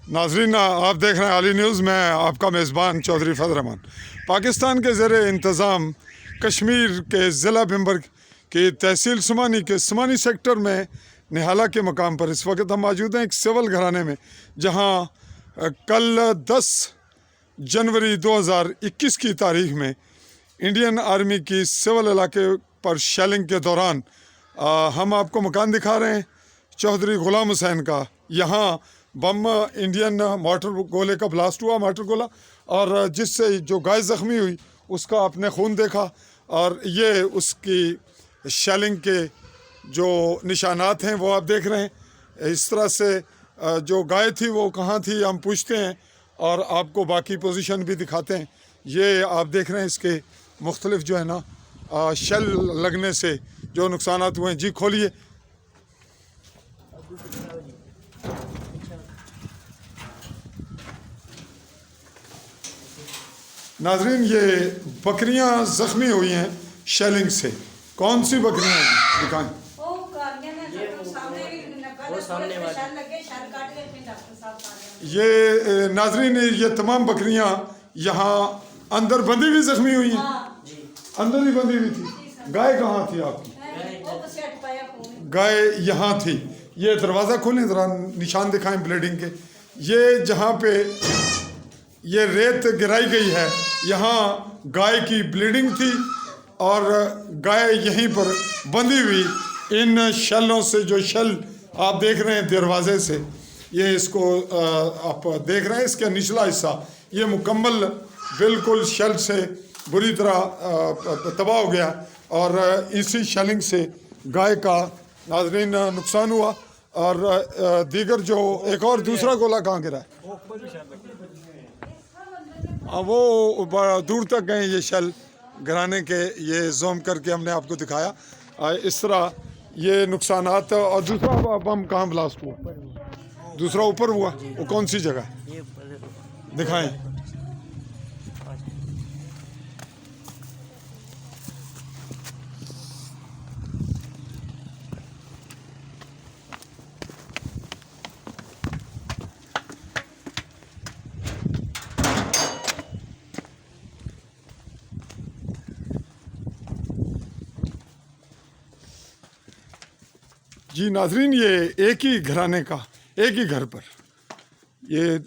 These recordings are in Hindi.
नाजरीन, आप देख रहे हैं आली न्यूज़ में आपका मेज़बान चौधरी फजल रहमान। पाकिस्तान के ज़र इंतज़ाम कश्मीर के ज़िला भिम्बर की तहसील समानी के समानी सेक्टर में निहाला के मकाम पर इस वक्त हम मौजूद हैं एक सिविल घराने में, जहां कल 10 जनवरी 2021 की तारीख में इंडियन आर्मी की सिविल इलाके पर शेलिंग के दौरान हम आपको मकान दिखा रहे हैं चौधरी गुलाम हुसैन का। यहाँ बम इंडियन मोटर गोले का ब्लास्ट हुआ, मोटर गोला, और जिससे जो गाय ज़ख्मी हुई उसका आपने खून देखा, और ये उसकी शेलिंग के जो निशानात हैं वो आप देख रहे हैं। इस तरह से जो गाय थी वो कहाँ थी हम पूछते हैं और आपको बाकी पोजीशन भी दिखाते हैं। ये आप देख रहे हैं इसके मुख्तलिफ जो है ना शेल लगने से जो नुकसानात हुए हैं। जी खोलिए। नाजरीन, ये बकरियां ज़ख्मी हुई हैं शेलिंग से। कौन सी बकरियां हैं दिखाएं। ये नाजरीन, ये तमाम बकरियां यहाँ अंदर बंधी हुई ज़ख्मी हुई हैं। अंदर ही बंधी हुई थी। गाय कहाँ थी आपकी? गाय यहाँ थी। ये दरवाज़ा खोलें ज़रा, निशान दिखाएं ब्लीडिंग के। ये जहाँ पे ये रेत गिराई गई है, यहाँ गाय की ब्लीडिंग थी और गाय यहीं पर बंधी हुई इन शेलों से। जो शेल आप देख रहे हैं दरवाजे से, ये इसको आप देख रहे हैं, इसका निचला हिस्सा ये मुकम्मल बिल्कुल शेल से बुरी तरह तबाह हो गया, और इसी शेलिंग से गाय का नाजरीन नुकसान हुआ। और दीगर जो एक और दूसरा गोला कहाँ गिरा है, वो दूर तक गए ये शेल गिराने के। ये जूम करके हमने आपको दिखाया। इस तरह ये नुकसानात। और दूसरा बम कहाँ ब्लास्ट हुआ? दूसरा ऊपर हुआ, वो कौन सी जगह दिखाएं। जी नाजरीन, ये एक ही घराने का, एक ही घर पर ये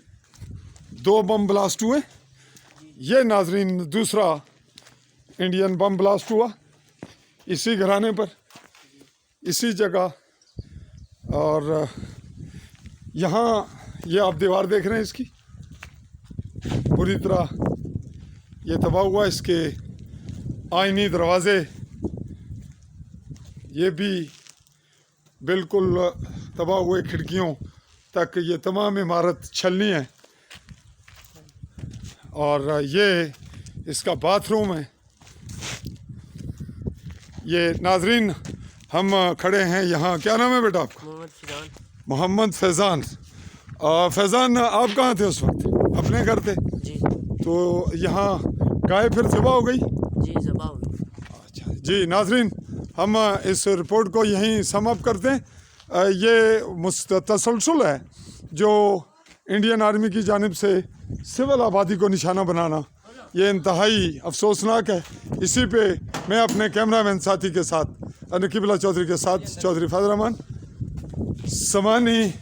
2 बम ब्लास्ट हुए। ये नाजरीन दूसरा इंडियन बम ब्लास्ट हुआ इसी घराने पर, इसी जगह। और यहाँ ये आप दीवार देख रहे हैं, इसकी पूरी तरह ये तबाह हुआ। इसके आईनी दरवाजे ये भी बिल्कुल तबाह हुए, खिड़कियों तक ये तमाम इमारत छलनी है। और ये इसका बाथरूम है। ये नाजरीन, हम खड़े हैं यहाँ। क्या नाम है बेटा आपका? मोहम्मद फैज़ान। फैज़ान, आप कहाँ थे उस वक्त? अपने घर थे जी। तो यहाँ गाय फिर ज़िबा हो गई? जी, ज़िबा हो गई। अच्छा जी नाजरीन, हम इस रिपोर्ट को यहीं सम अप करते हैं। ये तसलसल है जो इंडियन आर्मी की जानिब से सिविल आबादी को निशाना बनाना, ये इंतहाई अफसोसनाक है। इसी पे मैं अपने कैमरामैन साथी के साथ नकीबुल्लाह चौधरी के साथ चौधरी फजल रहमान, समानी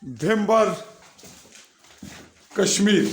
भिम्बर, कश्मीर।